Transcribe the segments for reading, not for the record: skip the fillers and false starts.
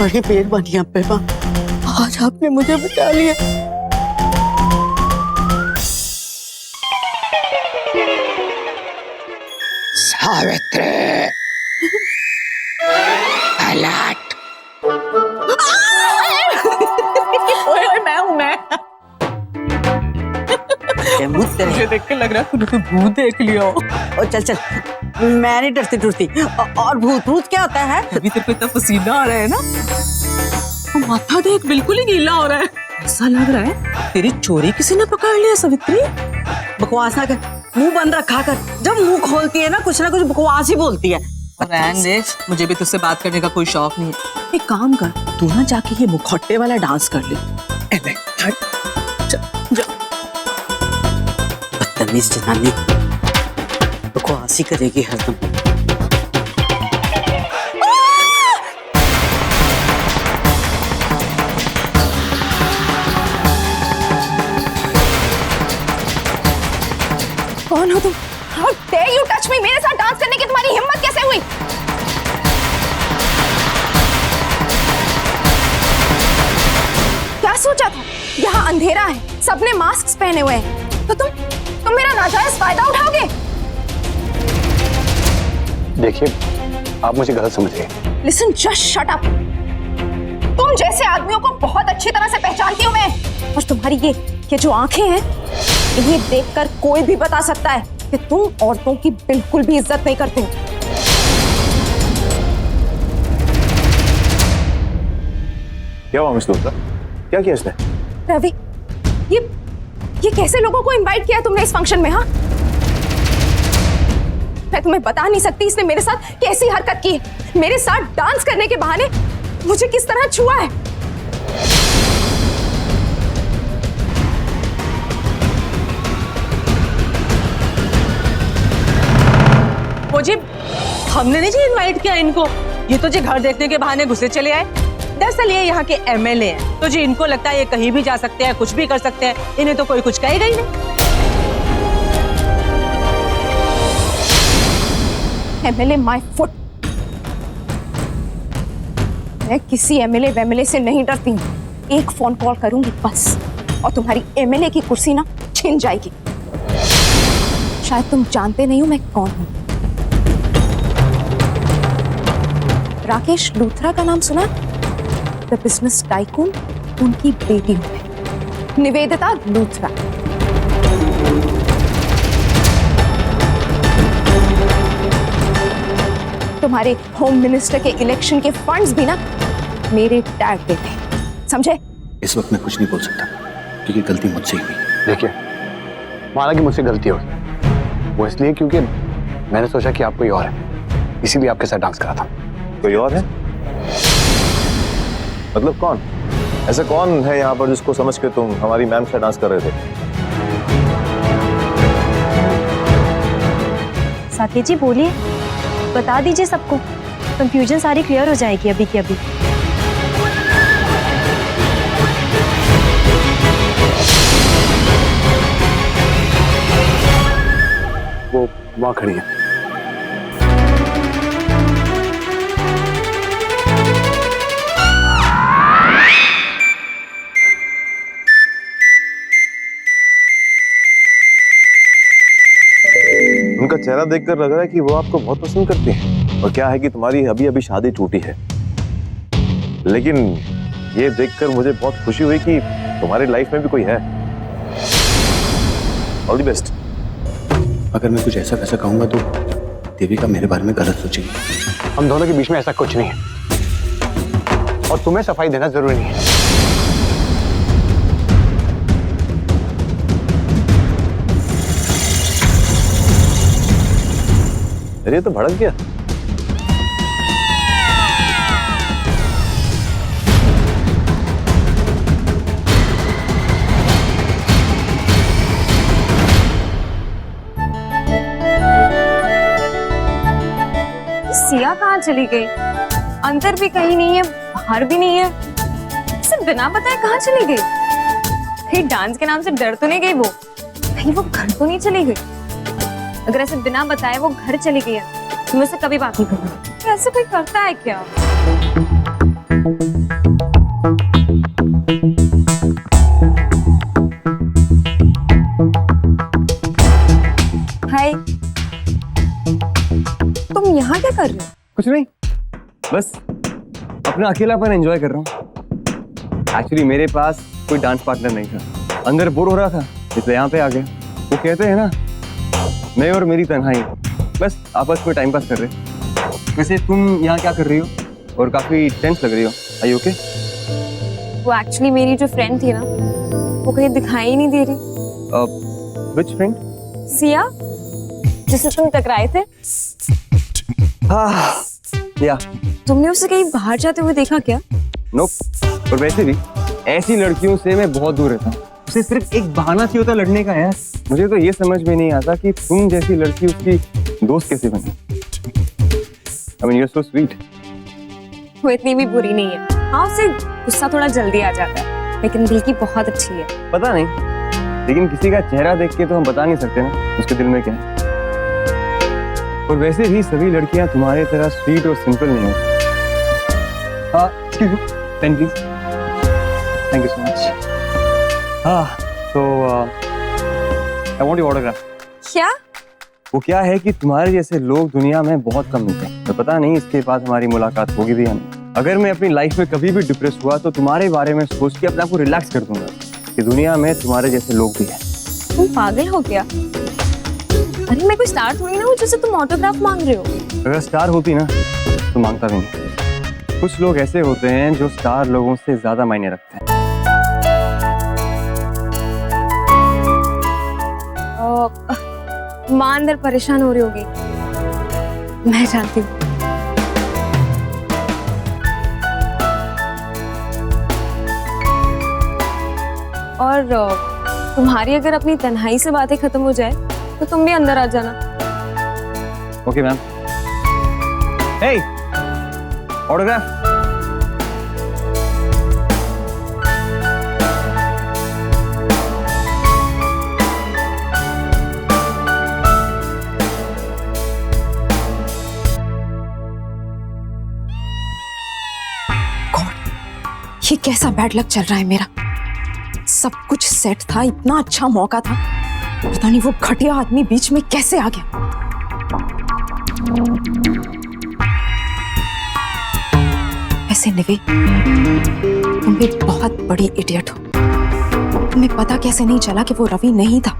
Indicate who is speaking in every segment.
Speaker 1: बड़ी मेहरबानी आप पे माँ, आज आपने मुझे बचा लिया।
Speaker 2: सावित्री, अलर्ट।
Speaker 1: ओए मैं हूँ मैं। मुझे देख के लग रहा है तूने भूत देख लिया। और चल चल, मैं नहीं डरती डरती। और भूत क्या होता है? अभी तेरे को इतना पसीना आ रहा है ना, माथा देख बिल्कुल ही गीला हो रहा है। ऐसा लग रहा है तेरी चोरी किसी ने पकड़ लिया। सावित्री बकवास ना कर, मुंह बंद रखा कर। जब मुंह खोलती है ना कुछ बकवास ही बोलती है। रहने दे, मुझे भी तुझसे बात करने का कोई शौक नहीं है। एक काम कर, तू ना जाके ये मुखौटे वाला डांस कर ले। बदतमीज जनानी, बकवास ही करेगी हरदम।
Speaker 3: कौन हो तुम? How dare you touch me? मेरे साथ डांस करने की तुम्हारी हिम्मत कैसे हुई? क्या सोचा था? यहाँ अंधेरा है, सबने मास्क पहने हुए हैं, तो तुम मेरा नाजायज फायदा उठाओगे?
Speaker 4: देखिए, आप मुझे गलत समझ रहे हैं।
Speaker 3: Listen, just shut up. तुम जैसे आदमियों को बहुत अच्छी तरह से पहचानती हूँ मैं, और तुम्हारी ये जो आंखें हैं, इन्हें देखकर कोई भी बता सकता है कि तुम औरतों की बिल्कुल भी इज्जत नहीं करते हो।
Speaker 4: क्या हुआ मिस लूथरा? क्या किया इसने?
Speaker 3: रवि, ये कैसे लोगों को इनवाइट किया तुमने इस फंक्शन में? हाँ, मैं तुम्हें बता नहीं सकती इसने मेरे साथ कैसी हरकत की है। मेरे साथ डांस करने के बहाने मुझे किस तरह छुआ है।
Speaker 1: जी हमने नहीं जी इनवाइट किया इनको, ये तो जी घर देखने के बहाने घुसे चले आए। दरअसल ये यहाँ के एमएलए हैं, तो जी इनको लगता है ये कहीं भी जा सकते हैं, कुछ भी कर सकते हैं, इन्हें तो कोई कुछ कहेगा ही नहीं।
Speaker 3: MLA my foot. मैं किसी एमएलए वेमएलए से नहीं डरती हूँ। एक फोन कॉल करूंगी बस, और तुम्हारी एमएलए की कुर्सी ना छिन जाएगी। शायद तुम जानते नहीं हो मैं कौन हूँ। राकेश लूथरा का नाम सुना? द बिजनेस टाइकून, उनकी बेटी हूं मैं, निवेदिता लूथरा। तुम्हारे होम मिनिस्टर के इलेक्शन के फंड्स भी ना मेरे डैड देते हैं, समझे?
Speaker 4: इस वक्त मैं कुछ नहीं बोल सकता क्योंकि गलती मुझसे ही हुई। देखिए, माना कि मुझसे गलती हो, वो इसलिए क्योंकि मैंने सोचा कि आप कोई और है, इसीलिए आपके साथ डांस करा था।
Speaker 5: कोई और है? मतलब कौन? ऐसा कौन है यहाँ पर जिसको समझ के तुम हमारी मैम से डांस कर रहे थे?
Speaker 6: साकेत जी बोलिए, बता दीजिए सबको, कंफ्यूजन सारी क्लियर हो जाएगी अभी की अभी।
Speaker 4: वो वहां खड़ी है।
Speaker 5: उनका चेहरा देखकर लग रहा है कि वो आपको बहुत पसंद करती हैं। और क्या है कि तुम्हारी अभी अभी शादी टूटी है, लेकिन ये देखकर मुझे बहुत खुशी हुई कि तुम्हारी लाइफ में भी कोई है। All the best.
Speaker 4: अगर मैं कुछ ऐसा वैसा कहूंगा तो देविका मेरे बारे में गलत सोचेगी। हम दोनों के बीच में ऐसा कुछ नहीं है, और तुम्हें सफाई देना जरूरी नहीं है।
Speaker 5: ये तो भड़क गया।
Speaker 6: सिया कहाँ चली गई? अंदर भी कहीं नहीं है, बाहर भी नहीं है, सिर्फ बिना बताए कहाँ चली गई? कहीं डांस के नाम से डर तो नहीं गई वो? कहीं वो घर तो नहीं चली गई? अगर ऐसे बिना बताए वो घर चली गई है तो मैं उससे कभी बात नहीं करूंगी। ऐसे कोई करता है क्या? हाय, तुम यहाँ क्या कर रहे हो?
Speaker 7: कुछ नहीं, बस अपना अकेलापन एंजॉय कर रहा हूँ। एक्चुअली मेरे पास कोई डांस पार्टनर नहीं था, अंदर बोर हो रहा था, इसलिए यहाँ पे आ गया। वो कहते हैं ना, मैं और मेरी तन्हाई, बस आपस में टाइम पास कर रहे। वैसे तुम यहाँ क्या कर रही हो और काफी टेंस लग रही हो, आर यू ओके?
Speaker 6: वो एक्चुअली मेरी जो फ्रेंड थी ना, वो कहीं दिखाई ही नहीं दे रही।
Speaker 7: विच फ्रेंड?
Speaker 6: सिया, जिससे तुम टकराए थे।
Speaker 7: हाँ, या
Speaker 6: तुमने उसे कहीं बाहर जाते हुए देखा क्या?
Speaker 7: नोप। और वैसे भी ऐसी लड़कियों से मैं बहुत दूर रहता हूँ। उसे सिर्फ एक बहाना चाहिए होता लड़ने का यार। मुझे तो ये समझ में नहीं आता कि तुम जैसी लड़की उसकी दोस्त कैसे बनी। I mean, you're so sweet.
Speaker 6: वो इतनी भी बुरी नहीं है। हाँ, उसे गुस्सा थोड़ा जल्दी आ जाता है, लेकिन दिल की बहुत अच्छी है।
Speaker 7: पता नहीं, लेकिन किसी का चेहरा देख के तो हम बता नहीं सकते ना उसके दिल में क्या है। और वैसे भी सभी लड़कियां तुम्हारे तरह स्वीट और सिंपल नहीं होती। हाँ, excuse me, pen please. Thank you so much. हाँ, तो I want your autograph.
Speaker 6: क्या?
Speaker 7: वो क्या है कि तुम्हारे जैसे लोग दुनिया में बहुत कम मिलते हैं। तो पता नहीं इसके बाद हमारी मुलाकात होगी भी या नहीं। अगर मैं अपनी लाइफ में कभी भी डिप्रेस हुआ तो तुम्हारे बारे में सोच के अपने आप को रिलैक्स कर दूंगा कि दुनिया में तुम्हारे जैसे लोग भी हैं।
Speaker 6: तुम पागल हो क्या? अरे मैं कोई स्टार थोड़ी ना हूँ जिससे तुम ऑटोग्राफ मांग रहे हो।
Speaker 7: अगर स्टार होती ना तो मांगता भी नहीं। कुछ लोग ऐसे होते हैं जो स्टार लोगों से ज्यादा मायने रखते हैं।
Speaker 6: माँ अंदर परेशान हो रही होगी, मैं जानती हूँ। और तुम्हारी अगर अपनी तन्हाई से बातें खत्म हो जाए तो तुम भी अंदर आ जाना।
Speaker 7: Okay ma'am. Hey, autograph.
Speaker 3: ये कैसा बैड लक चल रहा है मेरा। सब कुछ सेट था, इतना अच्छा मौका था, पता नहीं वो घटिया आदमी बीच में कैसे आ गया। ऐसे निवे, तुम भी बहुत बड़ी इडियट हो। तुम्हें पता कैसे नहीं चला कि वो रवि नहीं था?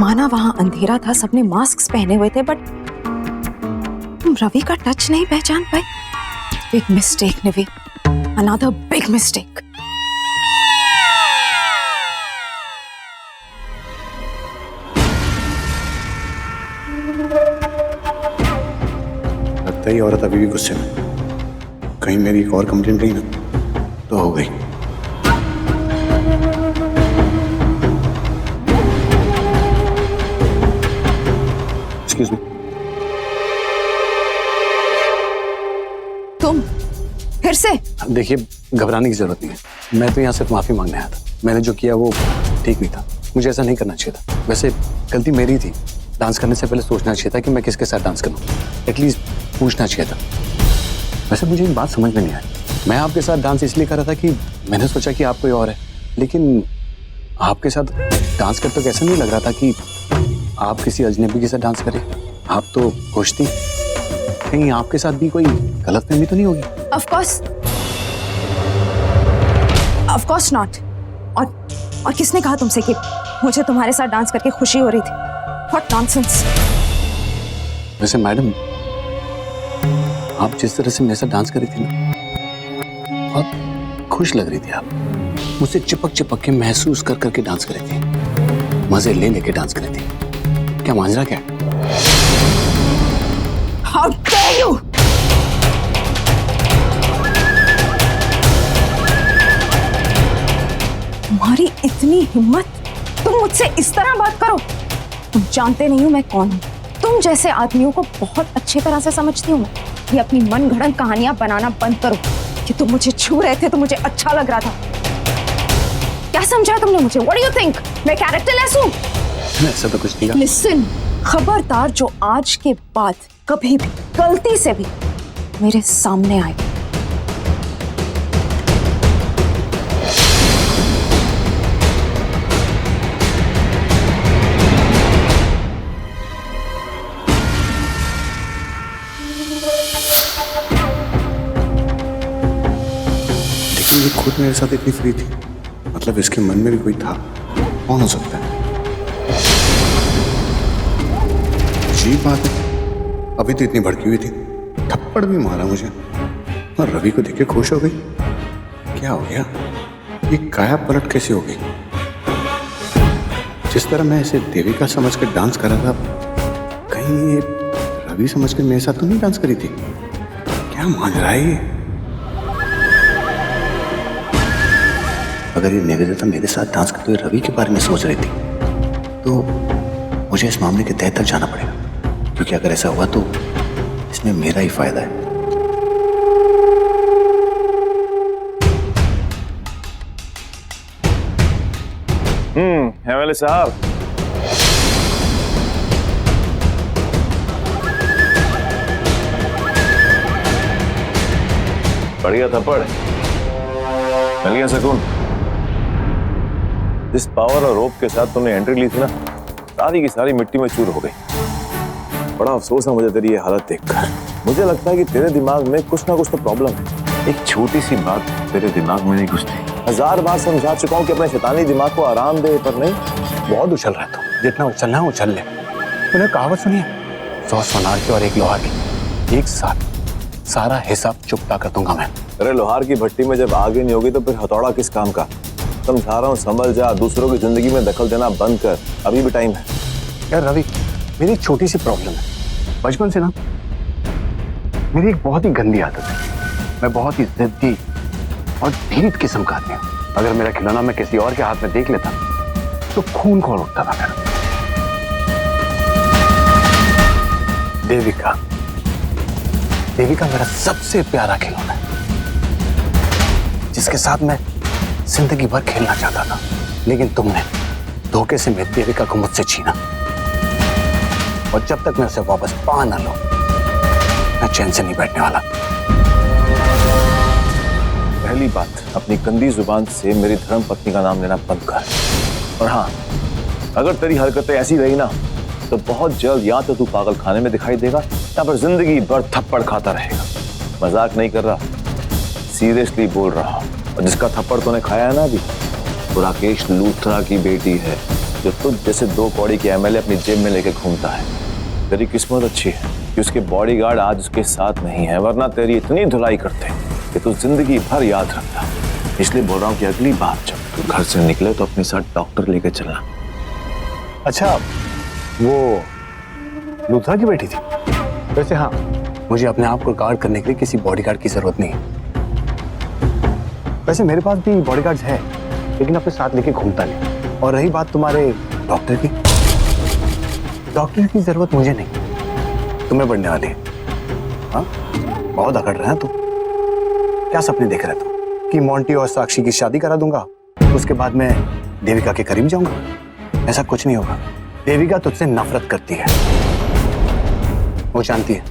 Speaker 3: माना वहां अंधेरा था, सबने मास्क पहने हुए थे, बट तुम रवि का टच नहीं पहचान पाए। बिग मिस्टेक निवे, अनदर बिग मिस्टेक।
Speaker 4: लगता है ये औरत अभी भी गुस्से में। कहीं मेरी एक और कंप्लेंट गई ना तो हो गई। Excuse me.
Speaker 3: तुम फिर से?
Speaker 4: देखिए, घबराने की जरूरत नहीं है। मैं तो यहाँ सिर्फ माफी मांगने आया था। मैंने जो किया वो ठीक नहीं था, मुझे ऐसा नहीं करना चाहिए था। वैसे गलती मेरी थी। डांस करने से पहले सोचना चाहिए था कि मैं किसके साथ डांस करूँ, एटलीस्ट पूछना चाहिए था। वैसे मुझे एक बात समझ में नहीं आई। मैं आपके साथ डांस इसलिए कर रहा था कि मैंने सोचा कि आप कोई और है, लेकिन आपके साथ डांस करते तो ऐसा नहीं लग रहा था कि आप किसी अजनबी के साथ डांस करें। आप तो खुश थी। कहीं आपके साथ भी कोई गलतफहमी तो नहीं होगी?
Speaker 3: Of course not. और किसने कहा तुमसे कि मुझे तुम्हारे साथ डांस करके खुशी हो रही थी? What nonsense.
Speaker 4: वैसे मैडम, आप जिस तरह से मेरे साथ डांस कर रही थी ना, बहुत खुश लग रही थी। आप मुझसे चिपक चिपक के महसूस कर करके डांस कर रही थी, मजे ले लेके डांस कर रही थी। क्या मांझरा क्या है?
Speaker 3: How dare you! तुम्हारी इतनी हिम्मत, तुम मुझसे इस तरह बात करो। तुम जानते नहीं हो मैं कौन हूँ। तुम जैसे आदमियों को बहुत अच्छी तरह से समझती हूँ मैं। ये अपनी मन गढ़ंत कहानियां बनाना बंद करो कि तुम मुझे छू रहे थे तो मुझे अच्छा लग रहा था। क्या समझा तुमने मुझे? What do you think? मैं कैरेक्टरलेस हूँ?
Speaker 4: ऐसा तो कुछ नहीं कहा।
Speaker 3: Listen, खबरदार जो आज के बाद कभी भी गलती से भी मेरे सामने आए
Speaker 4: मेरे साथ इतनी फ्री थी, मतलब इसके मन में भी कोई था। कौन हो सकता है? अजीब बात है, अभी तो इतनी भड़की हुई थी, थप्पड़ भी मारा मुझे और रवि को देख के खुश हो गई। क्या हो गया? ये काया पलट कैसे हो गई? जिस तरह मैं इसे देविका समझ कर डांस कर रहा था, कहीं ये रवि समझ कर मेरे साथ तो नहीं डांस करी थी? क्या मान रहा है ये? अगर ये निवेदिता मेरे साथ डांस करते हुए रवि के बारे में सोच रही थी, तो मुझे इस मामले के तह तक जाना पड़ेगा, क्योंकि अगर ऐसा हुआ तो इसमें मेरा ही फायदा है।
Speaker 5: एमएलए साहब, बढ़िया थप्पड़, मिल गया सुकून। जिस पावर और रोप के साथ तुमने एंट्री ली थी ना, सारी की सारी मिट्टी में चूर हो गई। बड़ा अफसोस है मुझे तेरी ये हालत देखकर। मुझे लगता है कि तेरे दिमाग में कुछ ना कुछ तो प्रॉब्लम है। एक छोटी सी बात तेरे दिमाग में नहीं घुसती। 1000 बार समझा चुका हूं कि अपने शैतानी दिमाग को आराम दे, पर नहीं।
Speaker 4: बहुत उछल रहा है तू, जितना उछलना है उछल ले। तूने कहावत सुनी है, 100 सोनार की और 1 लोहार की, एक साथ सारा हिसाब चुकता कर दूंगा मैं।
Speaker 5: अरे लोहार की भट्टी में जब आग ही नहीं होगी तो फिर हथौड़ा किस काम का? समझा रहा हूँ, संभल जा, दूसरों की जिंदगी में दखल देना बंद कर, अभी भी टाइम है।
Speaker 4: यार रवि, मेरी एक छोटी सी प्रॉब्लम है। बचपन से ना मेरी एक बहुत ही गंदी आदत है। मैं बहुत ही जिद्दी और ढीठ किस्म का आदमी हूँ। अगर मेरा खिलौना मैं किसी और के हाथ में देख लेता तो खून खौल उठता था मेरा। देविका, देविका मेरा सबसे प्यारा खिलौना है, जिसके साथ मैं जिंदगी भर खेलना चाहता था। लेकिन तुमने धोखे से मेरी देविका को मुझसे छीना, और जब तक मैं उसे वापस पा ना लूं, मैं चैन से नहीं बैठने वाला।
Speaker 5: पहली बात, अपनी गंदी जुबान से मेरी धर्म पत्नी का नाम लेना बंद कर। और हाँ, अगर तेरी हरकतें ऐसी रही ना, तो बहुत जल्द या तो तू पागल खाने में दिखाई देगा या फिर जिंदगी भर थप्पड़ खाता रहेगा। मजाक नहीं कर रहा, सीरियसली बोल रहा हूँ। और जिसका थप्पड़ तूने खाया है ना अभी, वो राकेश लूथरा की बेटी है, जो तुझ जैसे 2 कौड़ी के एमएलए अपनी जेब में लेके घूमता है। तेरी किस्मत अच्छी है कि उसके बॉडीगार्ड आज उसके साथ नहीं है, वरना तेरी इतनी धुलाई करते कि तू जिंदगी भर याद रखता। इसलिए बोल रहा हूँ कि अगली बार जब तू घर से निकले तो अपने साथ डॉक्टर लेके चलना।
Speaker 4: अच्छा, वो लूथरा की बेटी थी? वैसे हाँ, मुझे अपने आप को गार्ड करने के लिए किसी बॉडीगार्ड की जरूरत नहीं है। वैसे मेरे पास भी बॉडीगार्ड्स है, लेकिन अपने साथ लेके घूमता नहीं। और रही बात तुम्हारे डॉक्टर की, डॉक्टर की जरूरत मुझे नहीं, तुम्हें पड़ने वाली है। हाँ, बहुत अकड़ रहे हैं तुम। क्या सपने देख रहे तुम कि मोंटी और साक्षी की शादी करा दूंगा, उसके बाद मैं देविका के करीब जाऊंगा? ऐसा कुछ नहीं होगा। देविका तुझसे नफरत करती है। वो जानती है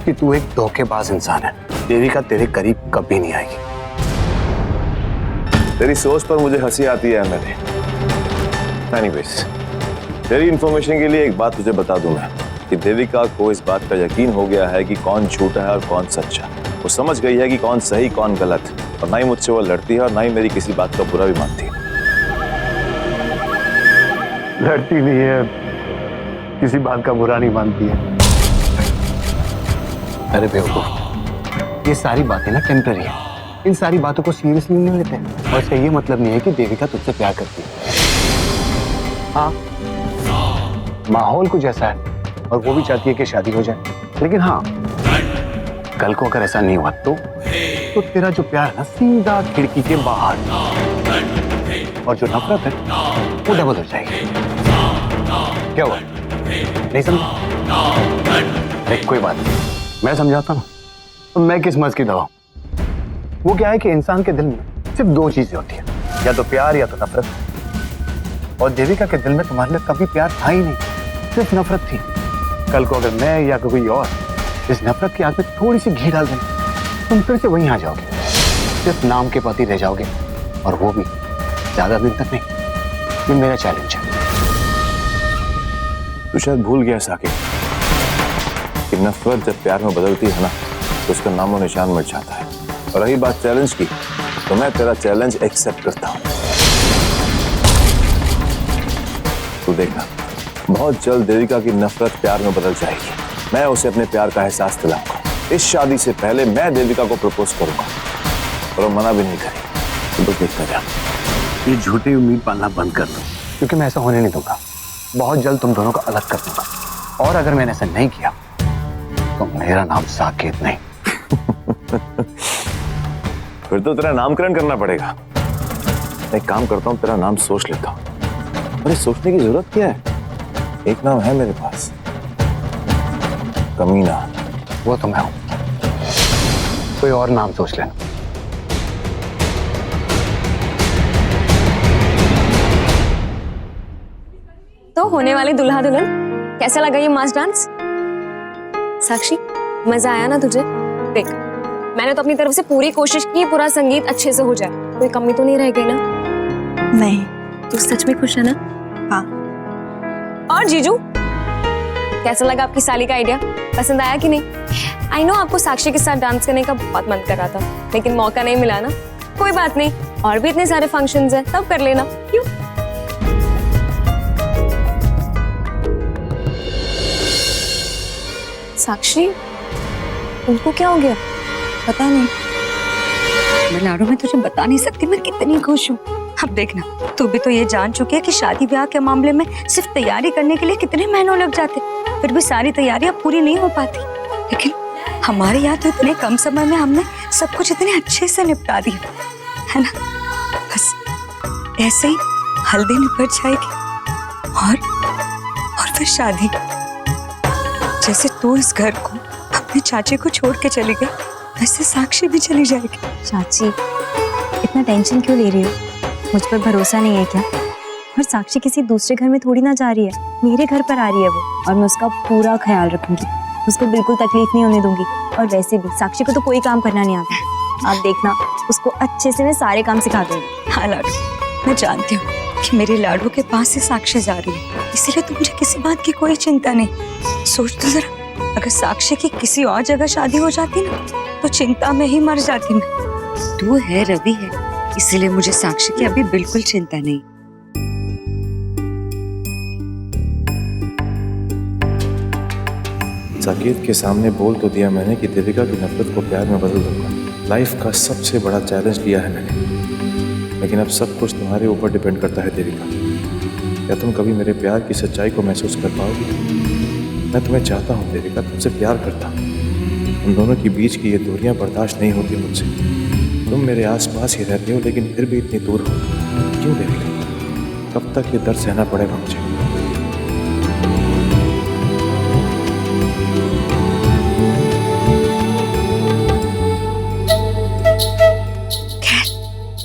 Speaker 4: कि तू एक धोखेबाज इंसान है। देविका तेरे करीब कभी नहीं आएगी।
Speaker 5: तेरी सोच पर मुझे हंसी आती है एमएलए। एनीवेज, तेरी इंफॉर्मेशन के लिए एक बात तुझे बता दूं मैं कि देविका को इस बात का यकीन हो गया है कि कौन झूठा है और कौन सच्चा। वो समझ गई है कि कौन सही कौन गलत, और ना ही मुझसे वो लड़ती है और ना ही मेरी किसी बात का बुरा भी मानती है।
Speaker 4: लड़ती नहीं है, किसी बात का बुरा नहीं मानती है। अरे बेवकूफ, ये सारी बातें ना टेम्पररी है। इन सारी बातों को सीरियसली नहीं लेते, और इसका ये मतलब नहीं है कि देविका तुझसे प्यार करती है। हाँ, माहौल कुछ ऐसा है और वो भी चाहती है कि शादी हो जाए। लेकिन हाँ, कल को अगर ऐसा नहीं हुआ तो तेरा जो प्यार है ना, सीधा खिड़की के बाहर, और जो नफरत है वो डबल हो जाएगी। क्या हुआ, नहीं समझा? अरे कोई बात नहीं, मैं समझाता ना। तो मैं किस मर्ज की दवा? वो क्या है कि इंसान के दिल में सिर्फ 2 चीजें होती है, या तो प्यार या तो नफरत। और देविका के दिल में तुम्हारे लिए कभी प्यार था ही नहीं, सिर्फ नफरत थी। कल को अगर मैं या कोई और इस नफरत की आग में थोड़ी सी घी डाल देंगे, तुम फिर से वहीं आ जाओगे, सिर्फ नाम के पति रह जाओगे, और वो भी ज्यादा दिन तक नहीं। ये मेरा चैलेंज है।
Speaker 5: तू शायद भूल गया साकिब कि नफरत जब प्यार में बदलती है ना, तो उसका नामो निशान मिट जाता है। और रही बात चैलेंज की, तो मैं तेरा चैलेंज एक्सेप्ट करता हूँ। तू देखना, बहुत जल्द देविका की नफरत प्यार में बदल जाएगी। मैं उसे अपने प्यार का एहसास दिलाऊंगा। इस शादी से पहले मैं देविका को प्रपोज करूंगा और वो मना भी नहीं करेगी। तो बस देखता जा।
Speaker 4: ये झूठी उम्मीद पालना बंद कर दो, क्योंकि मैं ऐसा होने नहीं दूंगा। बहुत जल्द तुम दोनों को अलग कर दूंगा, और अगर मैंने ऐसा नहीं किया तो मेरा नाम साकेत नहीं।
Speaker 5: फिर तो तेरा नामकरण करना पड़ेगा। मैं एक काम करता हूँ, तेरा नाम सोच लेता हूँ। अरे सोचने की जरूरत क्या है, एक नाम है मेरे पास, कमीना।
Speaker 4: वो तो मैं हूं, कोई और नाम सोच लेना।
Speaker 6: तो होने वाली दुल्हा दुल्हन, कैसा लगा ये मास डांस? साक्षी, मजा आया ना तुझे? देख, मैंने तो अपनी तरफ से पूरी कोशिश की, पूरा संगीत अच्छे से हो जाए, कोई कमी तो नहीं रह गई ना?
Speaker 1: नहीं।
Speaker 6: तू सच में खुश है ना?
Speaker 1: हाँ।
Speaker 6: और जीजू, कैसा लगा आपकी साली का आइडिया? पसंद आया कि नहीं? आई नो आपको साक्षी के साथ डांस करने का बहुत मन कर रहा था, लेकिन मौका नहीं मिला ना। कोई बात नहीं, और भी इतने सारे फंक्शंस हैं, तब कर लेना। क्यों? साक्षी, उनको क्या हो गया?
Speaker 1: पता नहीं, मैं लाडो में तुझे बता नहीं सकती मैं कितनी खुश हूँ। अब देखना, तू भी तो ये जान चुकी है कि शादी ब्याह के मामले में सिर्फ तैयारी करने के लिए कितने महीनों लग जाते, फिर भी सारी तैयारियां पूरी नहीं हो पाती। लेकिन हमारे यहाँ तो इतने कम समय में हमने सब कुछ इतने अच्छे से निपटा दिया है ना। बस ऐसे ही हल्दी निपट जाएगी और फिर शादी। जैसे तू इस घर को अपने चाची को छोड़ के चली गई, वैसे साक्षी भी चली जाएगी।
Speaker 6: चाची, इतना टेंशन क्यों ले रही हो? मुझ पर भरोसा नहीं है क्या? और साक्षी किसी दूसरे घर में थोड़ी ना जा रही है, मेरे घर पर आ रही है वो, और मैं उसका पूरा ख्याल रखूंगी, उसको बिल्कुल तकलीफ नहीं होने दूंगी। और वैसे भी साक्षी को तो कोई काम करना नहीं आता, आप देखना, उसको अच्छे से मैं सारे काम सिखा दूंगी।
Speaker 1: हाँ लाडू, मैं जानती हूँ कि मेरे लाडू के पास से साक्षी जा रही है, इसीलिए तो मुझे किसी बात की कोई चिंता नहीं। सोच तो जरा, अगर साक्षी की किसी और जगह शादी हो जाती ना, तो चिंता में ही मर जाती मैं। तू है, रवि है, इसीलिए मुझे साक्षी की अभी बिल्कुल चिंता नहीं।
Speaker 5: साकेत के सामने बोल तो दिया मैंने कि देविका की नफरत को प्यार में बदल दूंगा। लाइफ का सबसे बड़ा चैलेंज लिया है मैंने, लेकिन अब सब कुछ तुम्हारे ऊपर डिपेंड करता है देविका। क्या तुम कभी मेरे प्यार की सच्चाई को महसूस कर पाओगी? मैं तुम्हें चाहता हूँ देविका, तुमसे प्यार करता हूँ। हम दोनों के बीच की ये दूरियां बर्दाश्त नहीं होती मुझसे। तुम मेरे आसपास ही रहती हो, लेकिन फिर भी इतनी दूर हो। क्यों देविका? कब तक ये दर्द सहना पड़ेगा मुझे?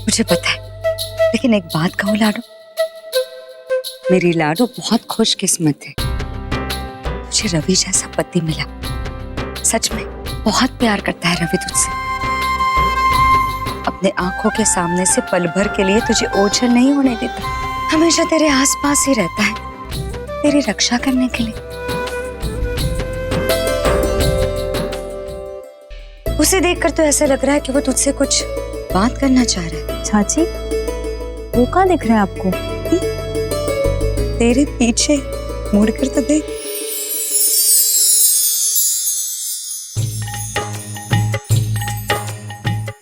Speaker 1: मुझे पता है, लेकिन एक बात कहूँ लाडू, मेरी लाडू बहुत खुशकिस्मत है, मुझे रवि जैसा पति मिला। सच में बहुत प्यार करता है रवि तुझसे, अपने आंखों के सामने से पल भर के लिए तुझे ओझल नहीं होने देता, हमेशा तेरे आसपास ही रहता है, तेरी रक्षा करने के लिए। उसे देखकर तो ऐसा लग रहा है कि वो तुझसे कुछ बात करना चाह रहा है।
Speaker 6: चाची, वो कहाँ दिख रहा है आपको?
Speaker 1: तेरे पीछे मुड़कर तो देख।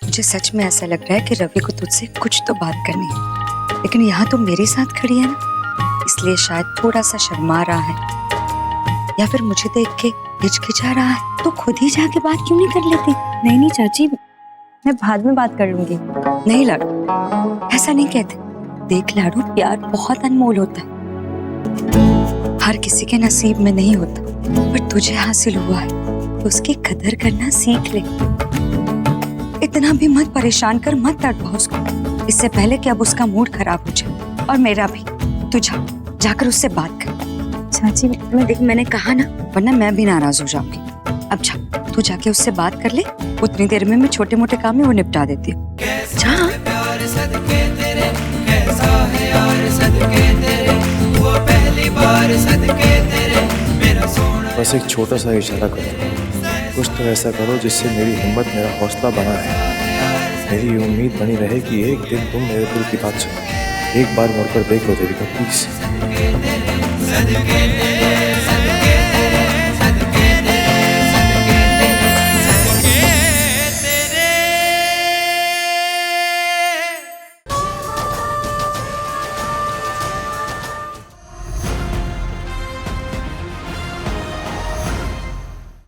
Speaker 1: मुझे सच में ऐसा लग रहा है कि रवि को तुझसे कुछ तो बात करनी है, लेकिन यहाँ तो मेरे साथ खड़ी है ना, इसलिए शायद थोड़ा सा शर्मा रहा है, या फिर मुझे देख के हिचकिचा रहा है। तो खुद ही जाके बात क्यों नहीं कर लेती?
Speaker 6: नहीं नहीं चाची, मैं बाद में बात कर लूंगी।
Speaker 1: नहीं लाडू, ऐसा नहीं कहते। देख लाडू, प्यार बहुत अनमोल होता है, हर किसी के नसीब में नहीं होता, पर तुझे हासिल हुआ है तो उसकी कदर करना सीख ले। इतना भी मत परेशान कर, मत तड़पाओ उसको, इससे पहले कि अब उसका मूड खराब हो जाए, और मेरा भी। तू जाकर उससे बात कर।
Speaker 6: चाची,
Speaker 1: मैंने कहा ना, वरना मैं भी नाराज हो जाऊंगी। अब जा, तू जाके उससे बात कर ले, उतनी देर में मैं छोटे मोटे काम में वो निपटा देती हूँ।
Speaker 5: बस एक छोटा सा इशारा करो, कुछ तो ऐसा करो जिससे मेरी हिम्मत, मेरा हौसला बना है।
Speaker 8: मेरी ये उम्मीद बनी रहे कि एक दिन तुम मेरे दिल की बात सुनो। एक बार मुड़कर देख लो देविका प्लीज।